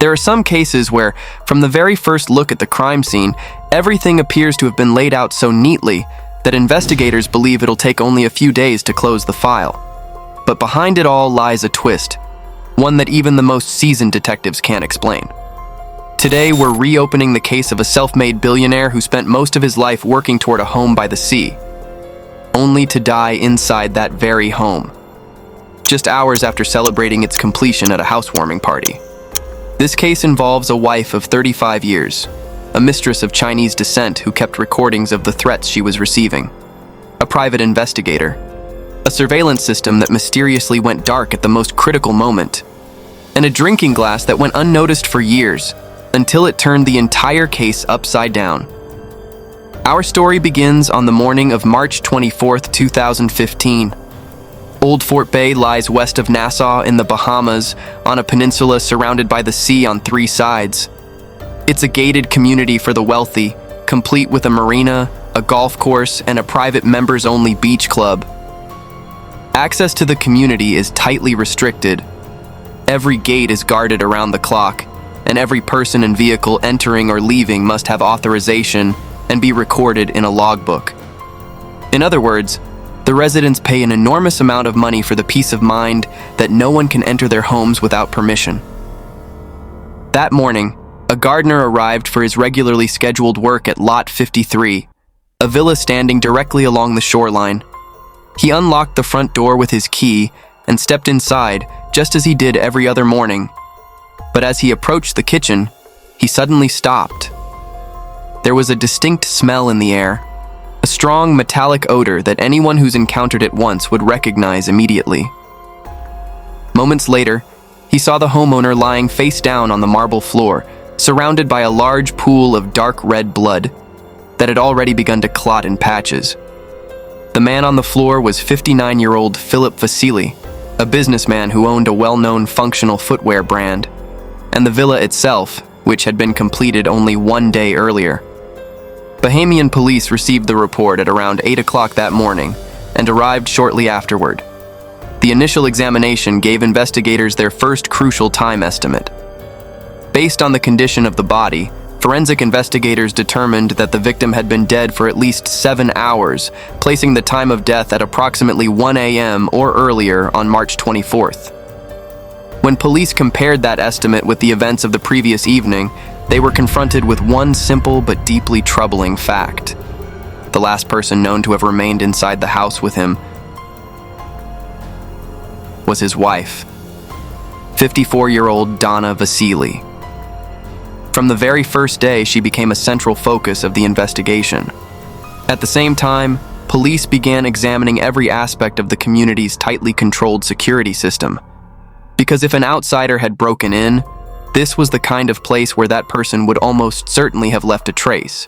There are some cases where, from the very first look at the crime scene, everything appears to have been laid out so neatly that investigators believe it'll take only a few days to close the file. But behind it all lies a twist, one that even the most seasoned detectives can't explain. Today, we're reopening the case of a self-made billionaire who spent most of his life working toward a home by the sea, only to die inside that very home, just hours after celebrating its completion at a housewarming party. This case involves a wife of 35 years, a mistress of Chinese descent who kept recordings of the threats she was receiving, a private investigator, a surveillance system that mysteriously went dark at the most critical moment, and a drinking glass that went unnoticed for years until it turned the entire case upside down. Our story begins on the morning of March 24th, 2015. Old Fort Bay lies west of Nassau in the Bahamas, on a peninsula surrounded by the sea on 3 sides. It's a gated community for the wealthy, complete with a marina, a golf course, and a private members-only beach club. Access to the community is tightly restricted. Every gate is guarded around the clock, and every person and vehicle entering or leaving must have authorization and be recorded in a logbook. In other words, the residents pay an enormous amount of money for the peace of mind that no one can enter their homes without permission. That morning, a gardener arrived for his regularly scheduled work at Lot 53, a villa standing directly along the shoreline. He unlocked the front door with his key and stepped inside just as he did every other morning. But as he approached the kitchen, he suddenly stopped. There was a distinct smell in the air, a strong metallic odor that anyone who's encountered it once would recognize immediately. Moments later, he saw the homeowner lying face down on the marble floor, surrounded by a large pool of dark red blood that had already begun to clot in patches. The man on the floor was 59-year-old Phillip Vasyli, a businessman who owned a well-known functional footwear brand, and the villa itself, which had been completed only 1 day earlier. Bahamian police received the report at around 8 o'clock that morning and arrived shortly afterward. The initial examination gave investigators their first crucial time estimate. Based on the condition of the body, forensic investigators determined that the victim had been dead for at least 7 hours, placing the time of death at approximately 1 a.m. or earlier on March 24th. When police compared that estimate with the events of the previous evening, they were confronted with one simple but deeply troubling fact. The last person known to have remained inside the house with him was his wife, 54-year-old Donna Vasyli. From the very first day, she became a central focus of the investigation. At the same time, police began examining every aspect of the community's tightly controlled security system. Because if an outsider had broken in, this was the kind of place where that person would almost certainly have left a trace.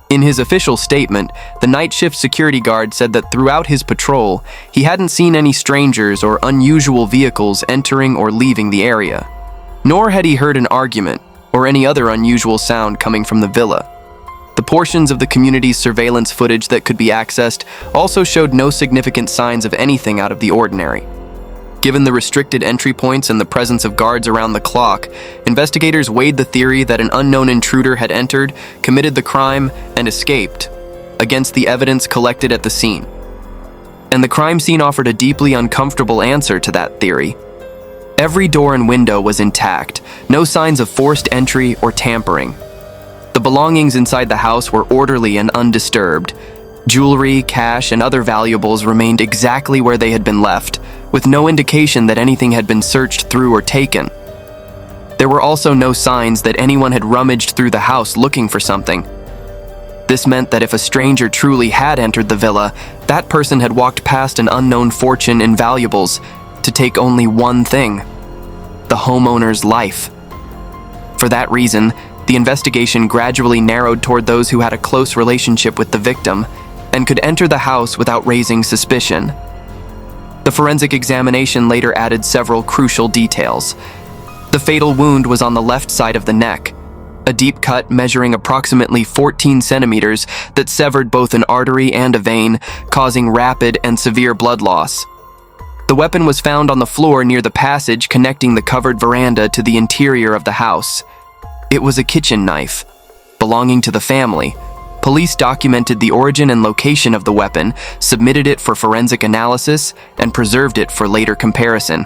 In his official statement, the night shift security guard said that throughout his patrol, he hadn't seen any strangers or unusual vehicles entering or leaving the area. Nor had he heard an argument or any other unusual sound coming from the villa. The portions of the community's surveillance footage that could be accessed also showed no significant signs of anything out of the ordinary. Given the restricted entry points and the presence of guards around the clock, investigators weighed the theory that an unknown intruder had entered, committed the crime, and escaped, against the evidence collected at the scene. And the crime scene offered a deeply uncomfortable answer to that theory. Every door and window was intact, no signs of forced entry or tampering. The belongings inside the house were orderly and undisturbed. Jewelry, cash, and other valuables remained exactly where they had been left, with no indication that anything had been searched through or taken. There were also no signs that anyone had rummaged through the house looking for something. This meant that if a stranger truly had entered the villa, that person had walked past an unknown fortune in valuables to take only one thing: the homeowner's life. For that reason, the investigation gradually narrowed toward those who had a close relationship with the victim and could enter the house without raising suspicion. The forensic examination later added several crucial details. The fatal wound was on the left side of the neck, a deep cut measuring approximately 14 centimeters that severed both an artery and a vein, causing rapid and severe blood loss. The weapon was found on the floor near the passage connecting the covered veranda to the interior of the house. It was a kitchen knife, belonging to the family. Police documented the origin and location of the weapon, submitted it for forensic analysis, and preserved it for later comparison.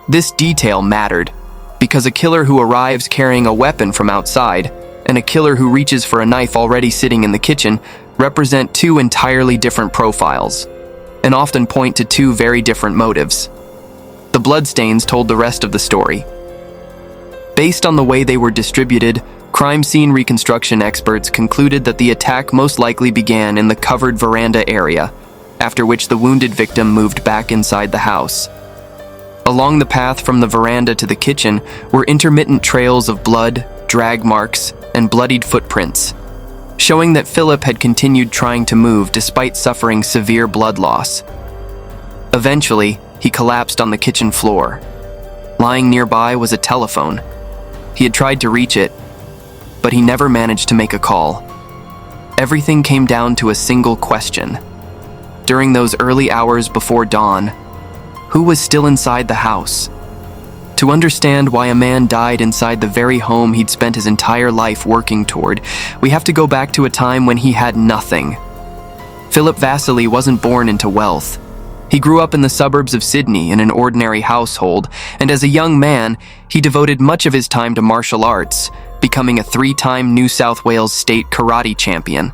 This detail mattered, because a killer who arrives carrying a weapon from outside and a killer who reaches for a knife already sitting in the kitchen represent two entirely different profiles, and often point to two very different motives. The bloodstains told the rest of the story. Based on the way they were distributed, crime scene reconstruction experts concluded that the attack most likely began in the covered veranda area, after which the wounded victim moved back inside the house. Along the path from the veranda to the kitchen were intermittent trails of blood, drag marks, and bloodied footprints, showing that Phillip had continued trying to move despite suffering severe blood loss. Eventually, he collapsed on the kitchen floor. Lying nearby was a telephone. He had tried to reach it, but he never managed to make a call. Everything came down to a single question. During those early hours before dawn, who was still inside the house? To understand why a man died inside the very home he'd spent his entire life working toward, we have to go back to a time when he had nothing. Phillip Vasyli wasn't born into wealth. He grew up in the suburbs of Sydney in an ordinary household, and as a young man, he devoted much of his time to martial arts, becoming a 3-time New South Wales state karate champion.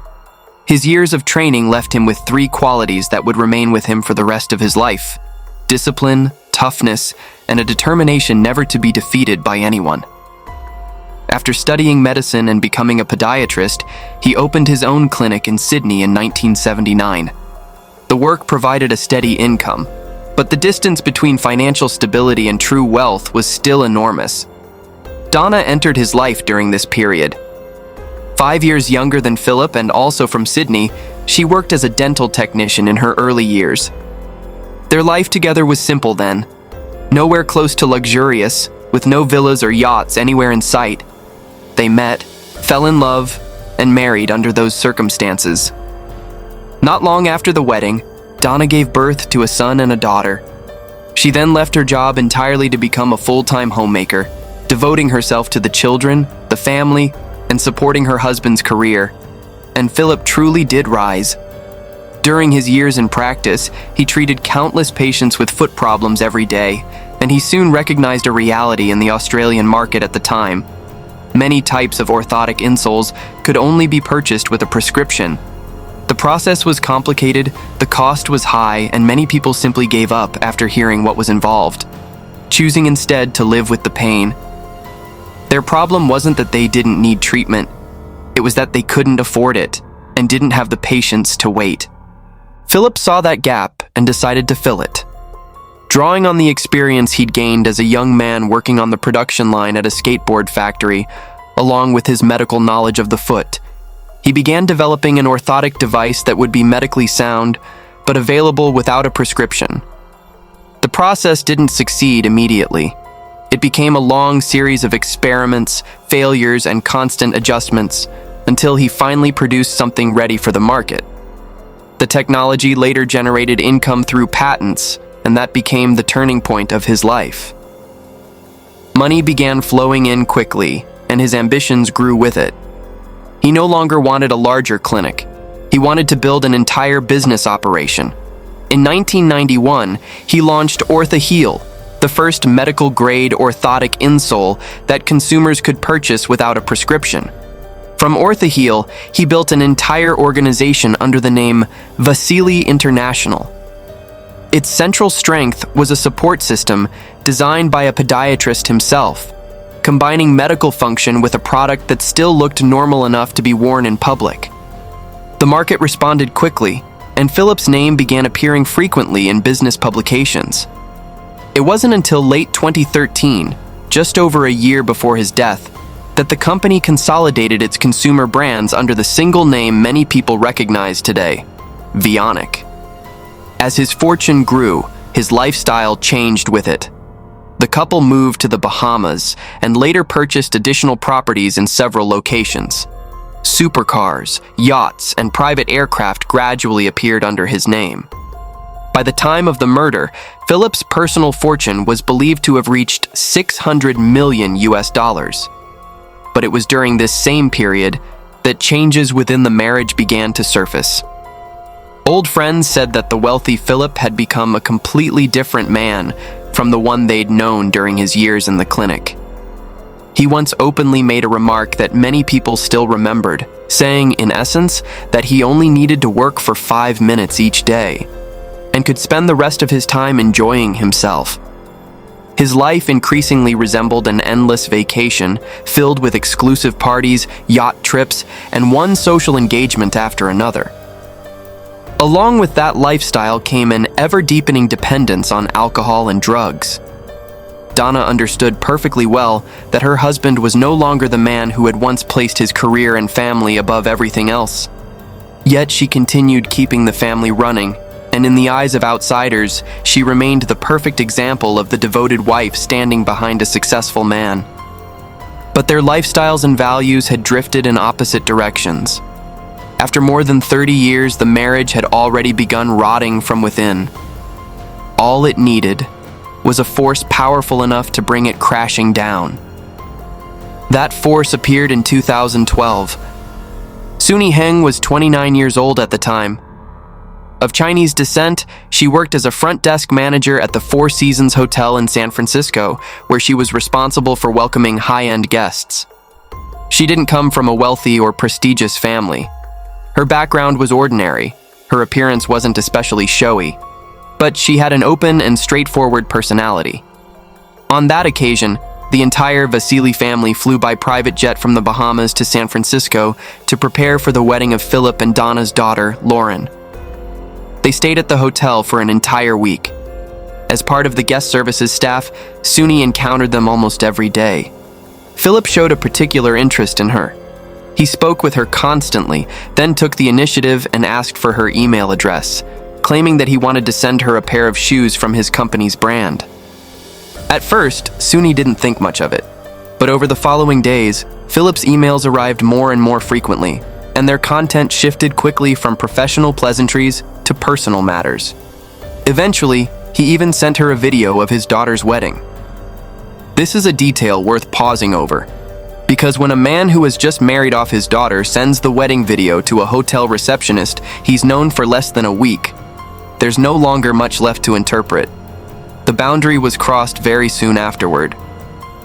His years of training left him with 3 qualities that would remain with him for the rest of his life: discipline, toughness, and a determination never to be defeated by anyone. After studying medicine and becoming a podiatrist, he opened his own clinic in Sydney in 1979. The work provided a steady income, but the distance between financial stability and true wealth was still enormous. Donna entered his life during this period. 5 years younger than Phillip and also from Sydney, she worked as a dental technician in her early years. Their life together was simple then, nowhere close to luxurious, with no villas or yachts anywhere in sight. They met, fell in love, and married under those circumstances. Not long after the wedding, Donna gave birth to a son and a daughter. She then left her job entirely to become a full-time homemaker, devoting herself to the children, the family, and supporting her husband's career. And Phillip truly did rise. During his years in practice, he treated countless patients with foot problems every day, and he soon recognized a reality in the Australian market at the time. Many types of orthotic insoles could only be purchased with a prescription. The process was complicated, the cost was high, and many people simply gave up after hearing what was involved, choosing instead to live with the pain. Their problem wasn't that they didn't need treatment, it was that they couldn't afford it and didn't have the patience to wait. Phillip saw that gap and decided to fill it. Drawing on the experience he'd gained as a young man working on the production line at a skateboard factory, along with his medical knowledge of the foot, he began developing an orthotic device that would be medically sound, but available without a prescription. The process didn't succeed immediately. It became a long series of experiments, failures, and constant adjustments, until he finally produced something ready for the market. The technology later generated income through patents, and that became the turning point of his life. Money began flowing in quickly, and his ambitions grew with it. He no longer wanted a larger clinic. He wanted to build an entire business operation. In 1991, he launched OrthoHeal, the first medical-grade orthotic insole that consumers could purchase without a prescription. From OrthoHeal, he built an entire organization under the name Vasyli International. Its central strength was a support system designed by a podiatrist himself, combining medical function with a product that still looked normal enough to be worn in public. The market responded quickly, and Phillip's name began appearing frequently in business publications. It wasn't until late 2013, just over a year before his death, that the company consolidated its consumer brands under the single name many people recognize today, Vionic. As his fortune grew, his lifestyle changed with it. The couple moved to the Bahamas and later purchased additional properties in several locations. Supercars, yachts, and private aircraft gradually appeared under his name. By the time of the murder, Phillip's personal fortune was believed to have reached 600 million US dollars. But it was during this same period that changes within the marriage began to surface. Old friends said that the wealthy Phillip had become a completely different man from the one they'd known during his years in the clinic. He once openly made a remark that many people still remembered, saying, in essence, that he only needed to work for 5 minutes each day and could spend the rest of his time enjoying himself. His life increasingly resembled an endless vacation, filled with exclusive parties, yacht trips, and one social engagement after another. Along with that lifestyle came an ever-deepening dependence on alcohol and drugs. Donna understood perfectly well that her husband was no longer the man who had once placed his career and family above everything else. Yet she continued keeping the family running, and in the eyes of outsiders, she remained the perfect example of the devoted wife standing behind a successful man. But their lifestyles and values had drifted in opposite directions. After more than 30 years, the marriage had already begun rotting from within. All it needed was a force powerful enough to bring it crashing down. That force appeared in 2012. Suni Heng was 29 years old at the time. Of Chinese descent, she worked as a front desk manager at the Four Seasons Hotel in San Francisco, where she was responsible for welcoming high-end guests. She didn't come from a wealthy or prestigious family. Her background was ordinary. Her appearance wasn't especially showy, but she had an open and straightforward personality. On that occasion, the entire Vasyli family flew by private jet from the Bahamas to San Francisco to prepare for the wedding of Phillip and Donna's daughter, Lauren. They stayed at the hotel for an entire week. As part of the guest services staff, Suni encountered them almost every day. Phillip showed a particular interest in her. He spoke with her constantly, then took the initiative and asked for her email address, claiming that he wanted to send her a pair of shoes from his company's brand. At first, Suni didn't think much of it, but over the following days, Phillip's emails arrived more and more frequently, and their content shifted quickly from professional pleasantries to personal matters. Eventually, he even sent her a video of his daughter's wedding. This is a detail worth pausing over, because when a man who has just married off his daughter sends the wedding video to a hotel receptionist he's known for less than a week, there's no longer much left to interpret. The boundary was crossed very soon afterward.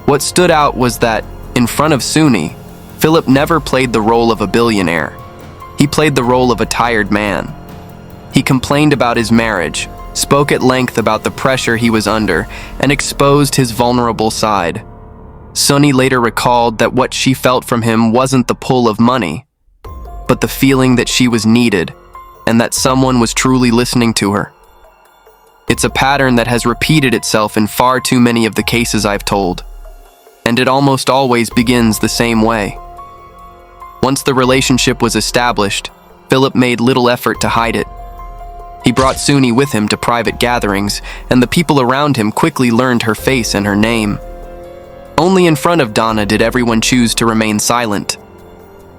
What stood out was that, in front of Suni, Phillip never played the role of a billionaire. He played the role of a tired man. He complained about his marriage, spoke at length about the pressure he was under, and exposed his vulnerable side. Suni later recalled that what she felt from him wasn't the pull of money, but the feeling that she was needed and that someone was truly listening to her. It's a pattern that has repeated itself in far too many of the cases I've told, and it almost always begins the same way. Once the relationship was established, Phillip made little effort to hide it. He brought Suni with him to private gatherings, and the people around him quickly learned her face and her name. Only in front of Donna did everyone choose to remain silent.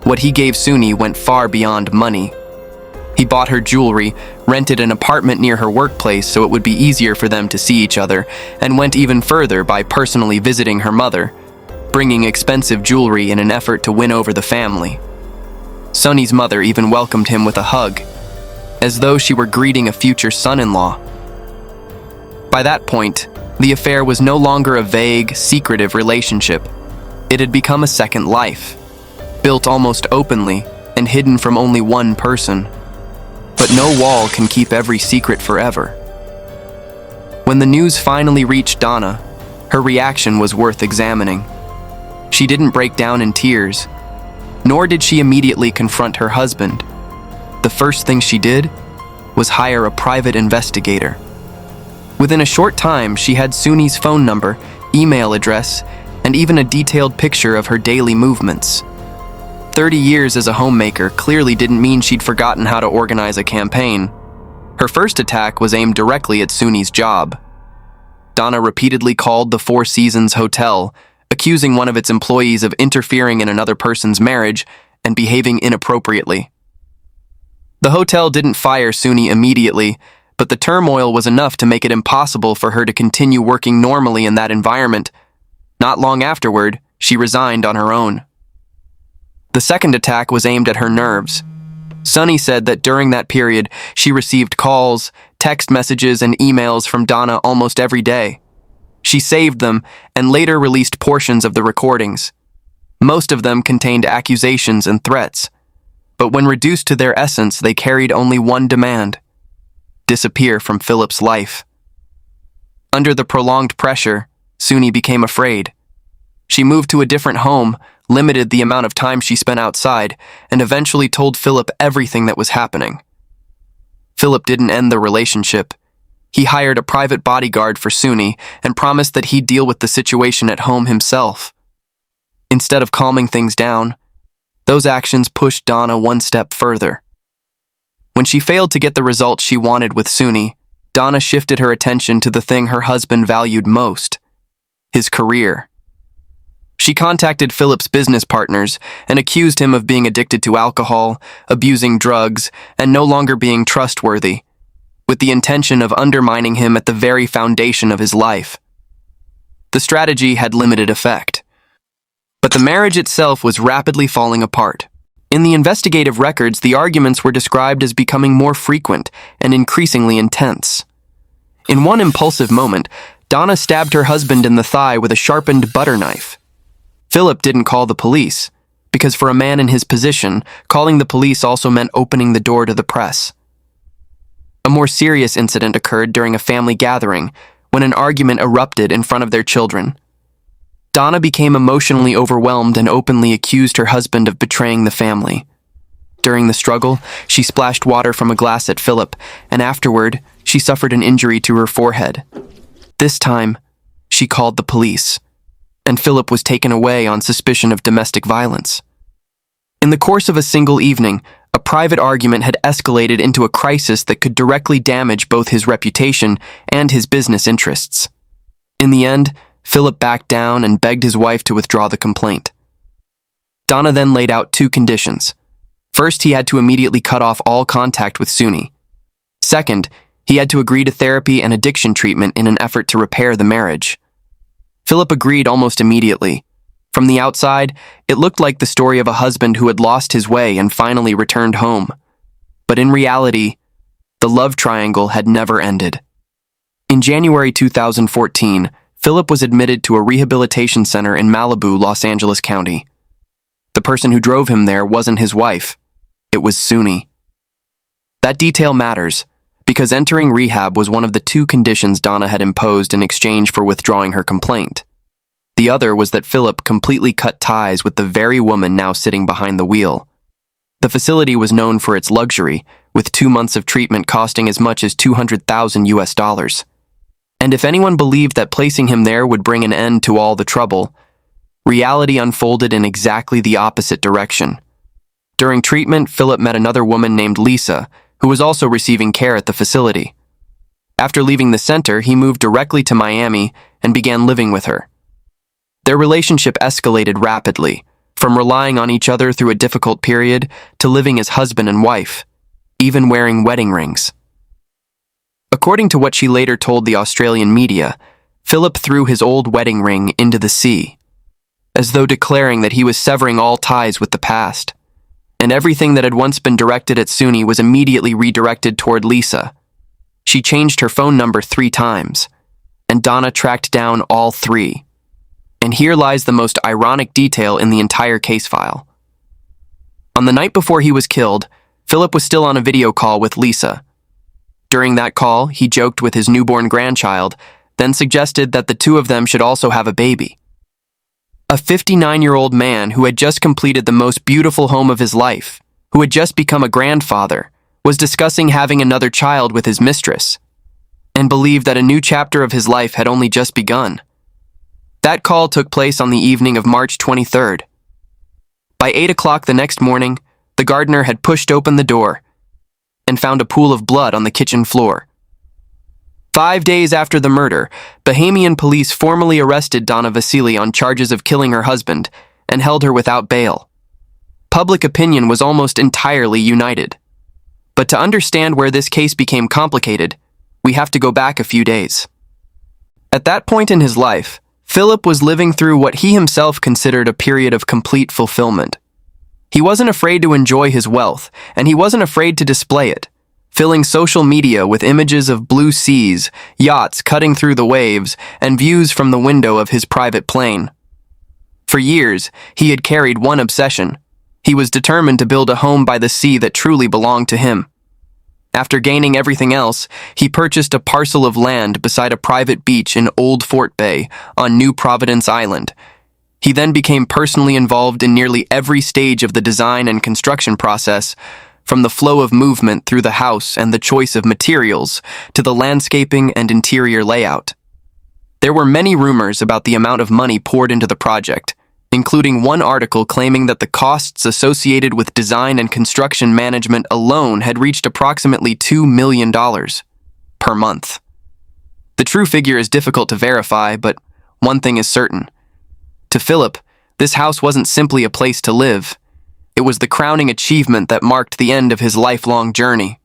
What he gave Suni went far beyond money. He bought her jewelry, rented an apartment near her workplace so it would be easier for them to see each other, and went even further by personally visiting her mother, bringing expensive jewelry in an effort to win over the family. Suni's mother even welcomed him with a hug, as though she were greeting a future son-in-law. By that point, the affair was no longer a vague, secretive relationship. It had become a second life, built almost openly and hidden from only one person. But no wall can keep every secret forever. When the news finally reached Donna, her reaction was worth examining. She didn't break down in tears, nor did she immediately confront her husband. The first thing she did was hire a private investigator. Within a short time, she had Suni's phone number, email address, and even a detailed picture of her daily movements. 30 years as a homemaker clearly didn't mean she'd forgotten how to organize a campaign. Her first attack was aimed directly at Suni's job. Donna repeatedly called the Four Seasons Hotel, accusing one of its employees of interfering in another person's marriage and behaving inappropriately. The hotel didn't fire Suni immediately, but the turmoil was enough to make it impossible for her to continue working normally in that environment. Not long afterward, she resigned on her own. The second attack was aimed at her nerves. Sunny said that during that period, she received calls, text messages, and emails from Donna almost every day. She saved them and later released portions of the recordings. Most of them contained accusations and threats, but when reduced to their essence, they carried only one demand: disappear from Phillip's life. Under the prolonged pressure, Sunny became afraid. She moved to a different home, limited the amount of time she spent outside, and eventually told Phillip everything that was happening. Phillip didn't end the relationship. He hired a private bodyguard for Sunny and promised that he'd deal with the situation at home himself. Instead of calming things down, those actions pushed Donna one step further. When she failed to get the results she wanted with Sunny, Donna shifted her attention to the thing her husband valued most: his career. She contacted Phillip's business partners and accused him of being addicted to alcohol, abusing drugs, and no longer being trustworthy, with the intention of undermining him at the very foundation of his life. The strategy had limited effect, but the marriage itself was rapidly falling apart. In the investigative records, the arguments were described as becoming more frequent and increasingly intense. In one impulsive moment, Donna stabbed her husband in the thigh with a sharpened butter knife. Phillip didn't call the police, because for a man in his position, calling the police also meant opening the door to the press. A more serious incident occurred during a family gathering when an argument erupted in front of their children. Donna became emotionally overwhelmed and openly accused her husband of betraying the family. During the struggle, she splashed water from a glass at Phillip, and afterward, she suffered an injury to her forehead. This time, she called the police, and Phillip was taken away on suspicion of domestic violence. In the course of a single evening, a private argument had escalated into a crisis that could directly damage both his reputation and his business interests. In the end, Phillip backed down and begged his wife to withdraw the complaint. Donna then laid out two conditions. First, he had to immediately cut off all contact with Sunny. Second, he had to agree to therapy and addiction treatment in an effort to repair the marriage. Phillip agreed almost immediately. From the outside, it looked like the story of a husband who had lost his way and finally returned home. But in reality, the love triangle had never ended. In January 2014, Phillip was admitted to a rehabilitation center in Malibu, Los Angeles County. The person who drove him there wasn't his wife. It was Sunny. That detail matters, because entering rehab was one of the two conditions Donna had imposed in exchange for withdrawing her complaint. The other was that Phillip completely cut ties with the very woman now sitting behind the wheel. The facility was known for its luxury, with 2 months of treatment costing as much as $200,000. And if anyone believed that placing him there would bring an end to all the trouble, reality unfolded in exactly the opposite direction. During treatment, Phillip met another woman named Lisa, who was also receiving care at the facility. After leaving the center, he moved directly to Miami and began living with her. Their relationship escalated rapidly, from relying on each other through a difficult period to living as husband and wife, even wearing wedding rings. According to what she later told the Australian media, Phillip threw his old wedding ring into the sea, as though declaring that he was severing all ties with the past. And everything that had once been directed at Sunny was immediately redirected toward Lisa. She changed her phone number 3 times, and Donna tracked down all 3. And here lies the most ironic detail in the entire case file. On the night before he was killed, Phillip was still on a video call with Lisa. During that call, he joked with his newborn grandchild, then suggested that the two of them should also have a baby. A 59-year-old man who had just completed the most beautiful home of his life, who had just become a grandfather, was discussing having another child with his mistress, and believed that a new chapter of his life had only just begun. That call took place on the evening of March 23rd. By 8 o'clock the next morning, the gardener had pushed open the door and found a pool of blood on the kitchen floor. 5 days after the murder, Bahamian police formally arrested Donna Vasyli on charges of killing her husband and held her without bail. Public opinion was almost entirely united. But to understand where this case became complicated, We have to go back a few days." At that point in his life, Phillip was living through what he himself considered a period of complete fulfillment. He wasn't afraid to enjoy his wealth, and he wasn't afraid to display it, filling social media with images of blue seas, yachts cutting through the waves, and views from the window of his private plane. For years, he had carried one obsession. He was determined to build a home by the sea that truly belonged to him. After gaining everything else, he purchased a parcel of land beside a private beach in Old Fort Bay on New Providence Island. He then became personally involved in nearly every stage of the design and construction process, from the flow of movement through the house and the choice of materials to the landscaping and interior layout. There were many rumors about the amount of money poured into the project, including one article claiming that the costs associated with design and construction management alone had reached approximately $2 million per month. The true figure is difficult to verify, but one thing is certain. To Phillip, this house wasn't simply a place to live. It was the crowning achievement that marked the end of his lifelong journey.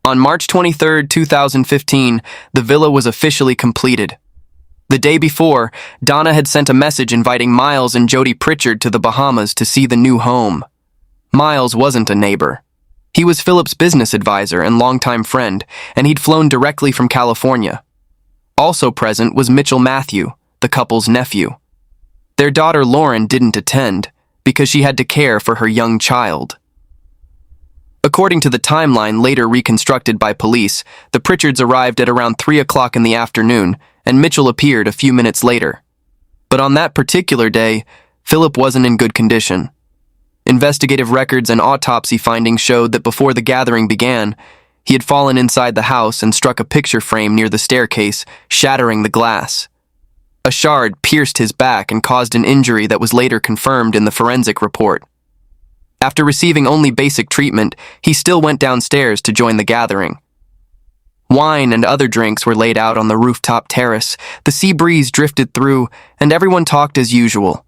On March 23, 2015, the villa was officially completed. The day before, Donna had sent a message inviting Miles and Jody Pritchard to the Bahamas to see the new home. Miles wasn't a neighbor. He was Phillip's business advisor and longtime friend, and he'd flown directly from California. Also present was Mitchell Matthew, the couple's nephew. Their daughter Lauren didn't attend because she had to care for her young child. According to the timeline later reconstructed by police, the Pritchards arrived at around 3 o'clock in the afternoon, and Mitchell appeared a few minutes later. But on that particular day, Phillip wasn't in good condition. Investigative records and autopsy findings showed that before the gathering began, he had fallen inside the house and struck a picture frame near the staircase, shattering the glass. A shard pierced his back and caused an injury that was later confirmed in the forensic report. After receiving only basic treatment, he still went downstairs to join the gathering. Wine and other drinks were laid out on the rooftop terrace, the sea breeze drifted through, and everyone talked as usual.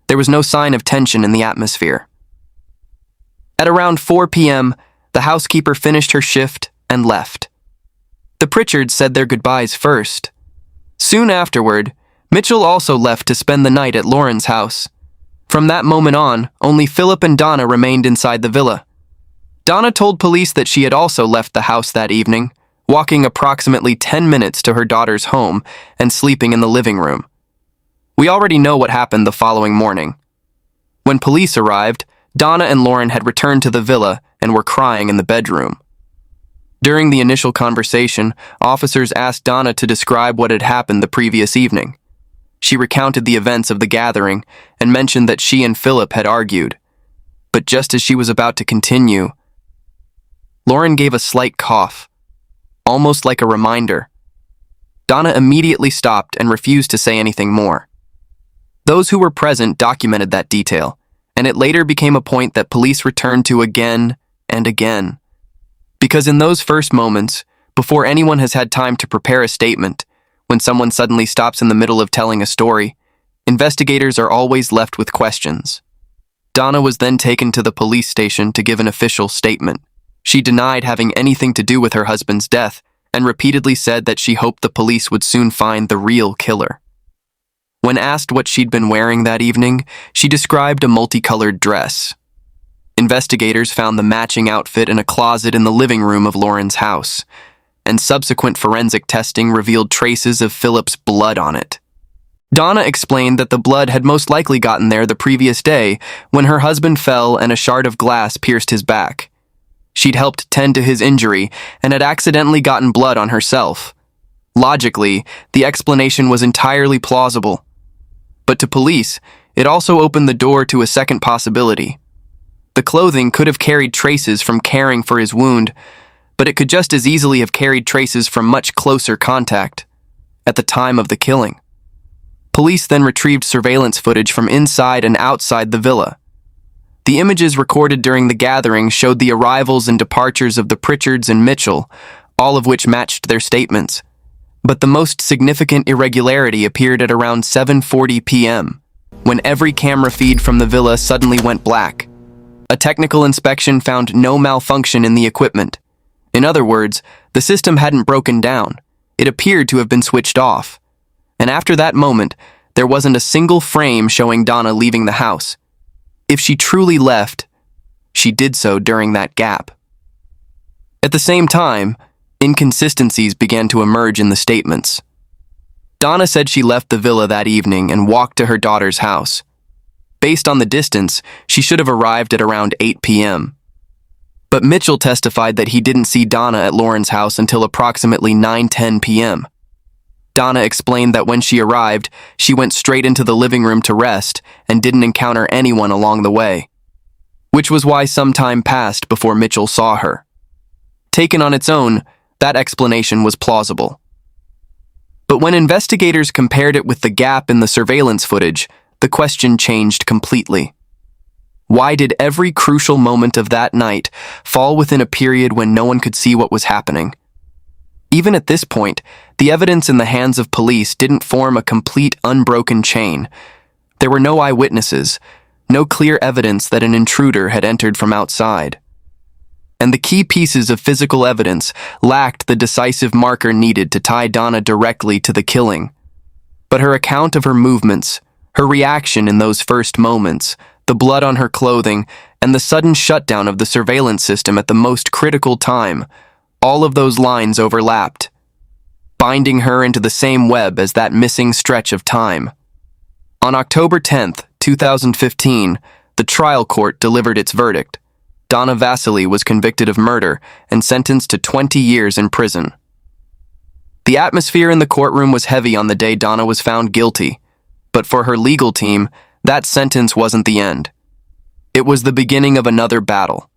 There was no sign of tension in the atmosphere. At around 4 p.m., the housekeeper finished her shift and left. The Pritchards said their goodbyes first. Soon afterward, Mitchell also left to spend the night at Lauren's house. From that moment on, only Phillip and Donna remained inside the villa. Donna told police that she had also left the house that evening, walking approximately 10 minutes to her daughter's home and sleeping in the living room. We already know what happened the following morning. When police arrived, Donna and Lauren had returned to the villa and were crying in the bedroom. During the initial conversation, officers asked Donna to describe what had happened the previous evening. She recounted the events of the gathering and mentioned that she and Phillip had argued. But just as she was about to continue, Lauren gave a slight cough, almost like a reminder. Donna immediately stopped and refused to say anything more. Those who were present documented that detail, and it later became a point that police returned to again and again. Because in those first moments, before anyone has had time to prepare a statement, when someone suddenly stops in the middle of telling a story, investigators are always left with questions. Donna was then taken to the police station to give an official statement. She denied having anything to do with her husband's death and repeatedly said that she hoped the police would soon find the real killer. When asked what she'd been wearing that evening, she described a multicolored dress. Investigators found the matching outfit in a closet in the living room of Lauren's house, and subsequent forensic testing revealed traces of Phillip's blood on it. Donna explained that the blood had most likely gotten there the previous day when her husband fell and a shard of glass pierced his back. She'd helped tend to his injury and had accidentally gotten blood on herself. Logically, the explanation was entirely plausible. But to police, it also opened the door to a second possibility. The clothing could have carried traces from caring for his wound, but it could just as easily have carried traces from much closer contact at the time of the killing. Police then retrieved surveillance footage from inside and outside the villa. The images recorded during the gathering showed the arrivals and departures of the Pritchards and Mitchell, all of which matched their statements. But the most significant irregularity appeared at around 7:40 p.m., when every camera feed from the villa suddenly went black. A technical inspection found no malfunction in the equipment, In other words, the system hadn't broken down. It appeared to have been switched off. And after that moment, there wasn't a single frame showing Donna leaving the house. If she truly left, she did so during that gap. At the same time, inconsistencies began to emerge in the statements. Donna said she left the villa that evening and walked to her daughter's house. Based on the distance, she should have arrived at around 8 p.m. But Mitchell testified that he didn't see Donna at Lauren's house until approximately 9:10 p.m. Donna explained that when she arrived, she went straight into the living room to rest and didn't encounter anyone along the way, which was why some time passed before Mitchell saw her. Taken on its own, that explanation was plausible. But when investigators compared it with the gap in the surveillance footage, the question changed completely. Why did every crucial moment of that night fall within a period when no one could see what was happening? Even at this point, the evidence in the hands of police didn't form a complete, unbroken chain. There were no eyewitnesses, no clear evidence that an intruder had entered from outside. And the key pieces of physical evidence lacked the decisive marker needed to tie Donna directly to the killing. But her account of her movements, her reaction in those first moments, the blood on her clothing, and the sudden shutdown of the surveillance system at the most critical time, all of those lines overlapped, binding her into the same web as that missing stretch of time. On October 10th, 2015, the trial court delivered its verdict. Donna Vasyli was convicted of murder and sentenced to 20 years in prison. The atmosphere in the courtroom was heavy on the day Donna was found guilty, but for her legal team, that sentence wasn't the end. It was the beginning of another battle.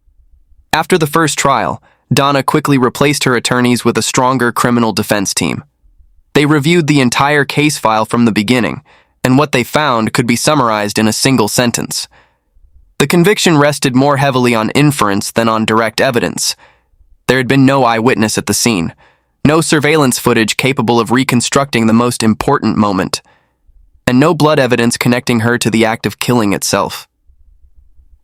After the first trial, Donna quickly replaced her attorneys with a stronger criminal defense team. They reviewed the entire case file from the beginning, and what they found could be summarized in a single sentence. The conviction rested more heavily on inference than on direct evidence. There had been no eyewitness at the scene, no surveillance footage capable of reconstructing the most important moment, and no blood evidence connecting her to the act of killing itself.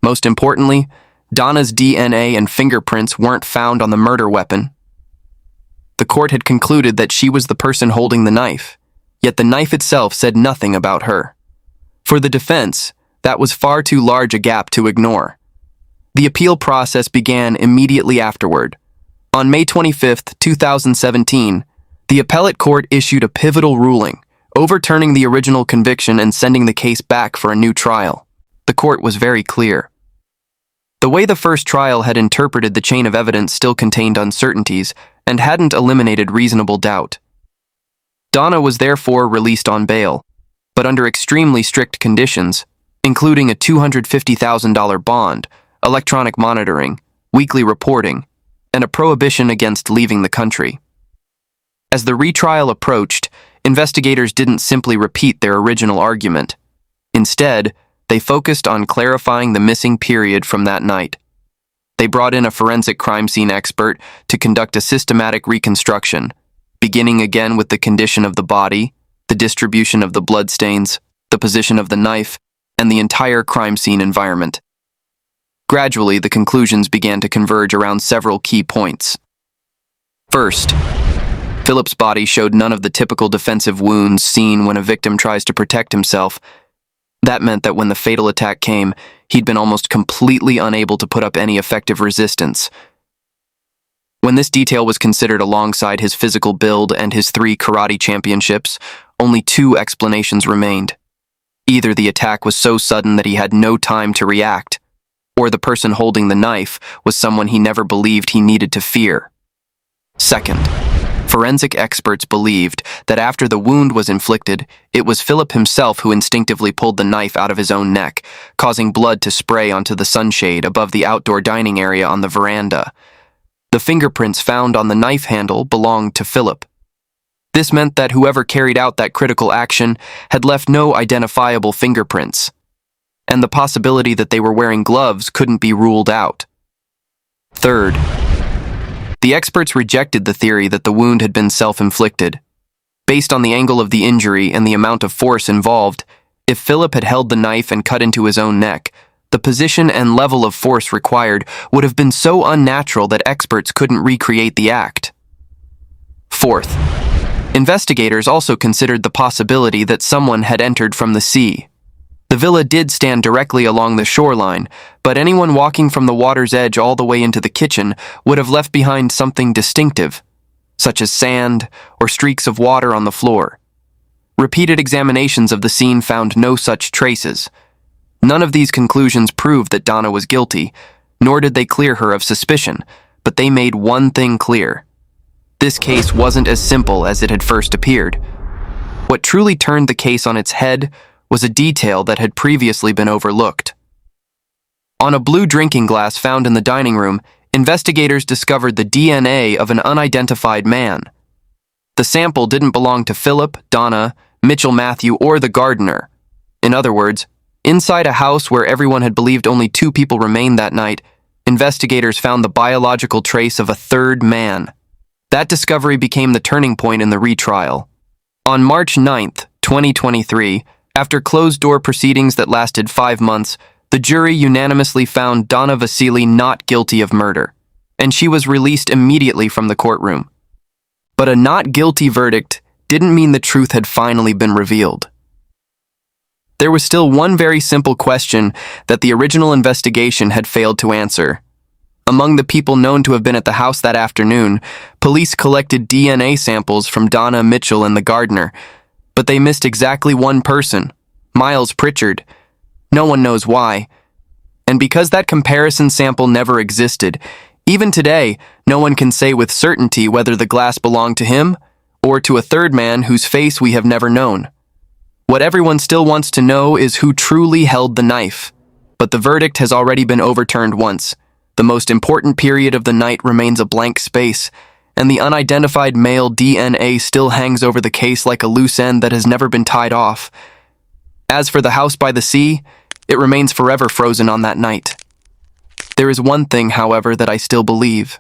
Most importantly, Donna's DNA and fingerprints weren't found on the murder weapon. The court had concluded that she was the person holding the knife, yet the knife itself said nothing about her. For the defense, that was far too large a gap to ignore. The appeal process began immediately afterward. On May 25, 2017, the appellate court issued a pivotal ruling, overturning the original conviction and sending the case back for a new trial. The court was very clear. The way the first trial had interpreted the chain of evidence still contained uncertainties and hadn't eliminated reasonable doubt. Donna was therefore released on bail, but under extremely strict conditions, including a $250,000 bond, electronic monitoring, weekly reporting, and a prohibition against leaving the country. As the retrial approached, investigators didn't simply repeat their original argument. Instead, they focused on clarifying the missing period from that night. They brought in a forensic crime scene expert to conduct a systematic reconstruction, beginning again with the condition of the body, the distribution of the bloodstains, the position of the knife, and the entire crime scene environment. Gradually, the conclusions began to converge around several key points. First, Phillip's body showed none of the typical defensive wounds seen when a victim tries to protect himself. That meant that when the fatal attack came, he'd been almost completely unable to put up any effective resistance. When this detail was considered alongside his physical build and his 3 karate championships, only 2 explanations remained. Either the attack was so sudden that he had no time to react, or the person holding the knife was someone he never believed he needed to fear. Second, forensic experts believed that after the wound was inflicted, it was Phillip himself who instinctively pulled the knife out of his own neck, causing blood to spray onto the sunshade above the outdoor dining area on the veranda. The fingerprints found on the knife handle belonged to Phillip. This meant that whoever carried out that critical action had left no identifiable fingerprints, and the possibility that they were wearing gloves couldn't be ruled out. Third, the experts rejected the theory that the wound had been self-inflicted. Based on the angle of the injury and the amount of force involved, if Phillip had held the knife and cut into his own neck, The position and level of force required would have been so unnatural that experts couldn't recreate the act. Fourth, investigators also considered the possibility that someone had entered from the sea. The villa did stand directly along the shoreline, but anyone walking from the water's edge all the way into the kitchen would have left behind something distinctive, such as sand or streaks of water on the floor. Repeated examinations of the scene found no such traces. None of these conclusions proved that Donna was guilty, nor did they clear her of suspicion, but they made one thing clear. This case wasn't as simple as it had first appeared. What truly turned the case on its head was a detail that had previously been overlooked. On a blue drinking glass found in the dining room, investigators discovered the DNA of an unidentified man. The sample didn't belong to Phillip, Donna, Mitchell Matthew, or the gardener. In other words, inside a house where everyone had believed only 2 people remained that night, investigators found the biological trace of a third man. That discovery became the turning point in the retrial. On March 9th, 2023, after closed-door proceedings that lasted 5 months, the jury unanimously found Donna Vasyli not guilty of murder, and she was released immediately from the courtroom. But a not guilty verdict didn't mean the truth had finally been revealed. There was still one very simple question that the original investigation had failed to answer. Among the people known to have been at the house that afternoon, police collected DNA samples from Donna, Mitchell, and the gardener, but they missed exactly one person, Miles Pritchard. No one knows why. And because that comparison sample never existed, even today, no one can say with certainty whether the glass belonged to him or to a third man whose face we have never known. What everyone still wants to know is who truly held the knife. But the verdict has already been overturned once. The most important period of the night remains a blank space, and the unidentified male DNA still hangs over the case like a loose end that has never been tied off. As for the house by the sea, it remains forever frozen on that night. There is one thing, however, that I still believe.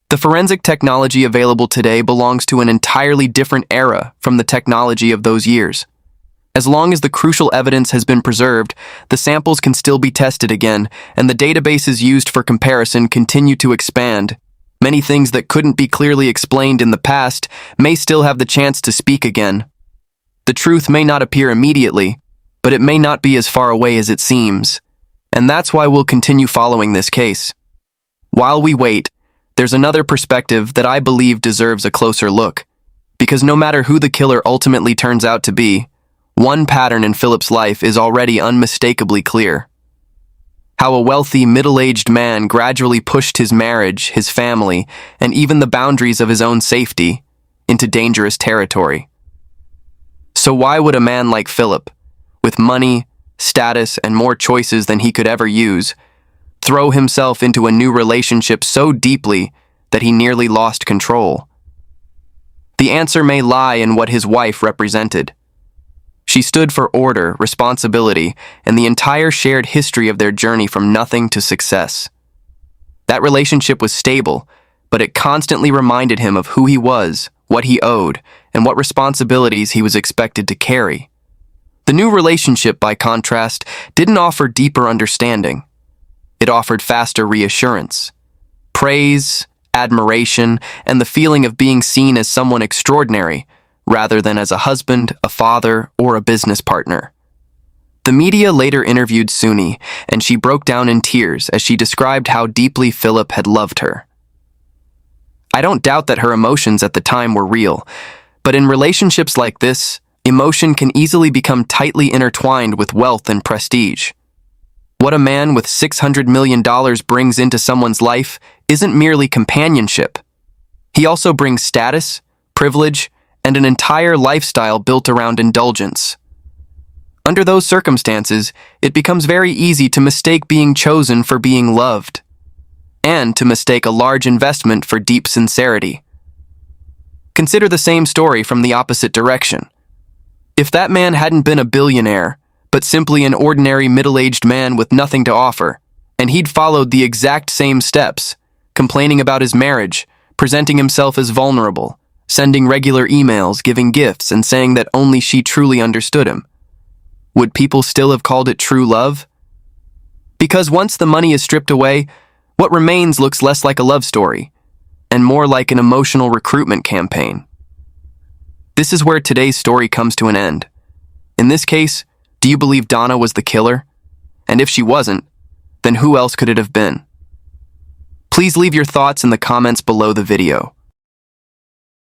The forensic technology available today belongs to an entirely different era from the technology of those years. As long as the crucial evidence has been preserved, the samples can still be tested again, and the databases used for comparison continue to expand. Many things that couldn't be clearly explained in the past may still have the chance to speak again. The truth may not appear immediately, but it may not be as far away as it seems. And that's why we'll continue following this case. While we wait, there's another perspective that I believe deserves a closer look. Because no matter who the killer ultimately turns out to be, one pattern in Phillip's life is already unmistakably clear. How a wealthy, middle-aged man gradually pushed his marriage, his family, and even the boundaries of his own safety into dangerous territory. So why would a man like Phillip, with money, status, and more choices than he could ever use, throw himself into a new relationship so deeply that he nearly lost control? The answer may lie in what his wife represented. She stood for order, responsibility, and the entire shared history of their journey from nothing to success. That relationship was stable, but it constantly reminded him of who he was, what he owed, and what responsibilities he was expected to carry. The new relationship, by contrast, didn't offer deeper understanding. It offered faster reassurance, praise, admiration, and the feeling of being seen as someone extraordinary, rather than as a husband, a father, or a business partner. The media later interviewed Suni, and she broke down in tears as she described how deeply Phillip had loved her. I don't doubt that her emotions at the time were real, but in relationships like this, emotion can easily become tightly intertwined with wealth and prestige. What a man with $600 million brings into someone's life isn't merely companionship. He also brings status, privilege, and an entire lifestyle built around indulgence. Under those circumstances, it becomes very easy to mistake being chosen for being loved, and to mistake a large investment for deep sincerity. Consider the same story from the opposite direction. If that man hadn't been a billionaire, but simply an ordinary middle-aged man with nothing to offer, and he'd followed the exact same steps, complaining about his marriage, presenting himself as vulnerable, sending regular emails, giving gifts, and saying that only she truly understood him, would people still have called it true love? Because once the money is stripped away, what remains looks less like a love story and more like an emotional recruitment campaign. This is where today's story comes to an end. In this case, do you believe Donna was the killer? And if she wasn't, then who else could it have been? Please leave your thoughts in the comments below the video.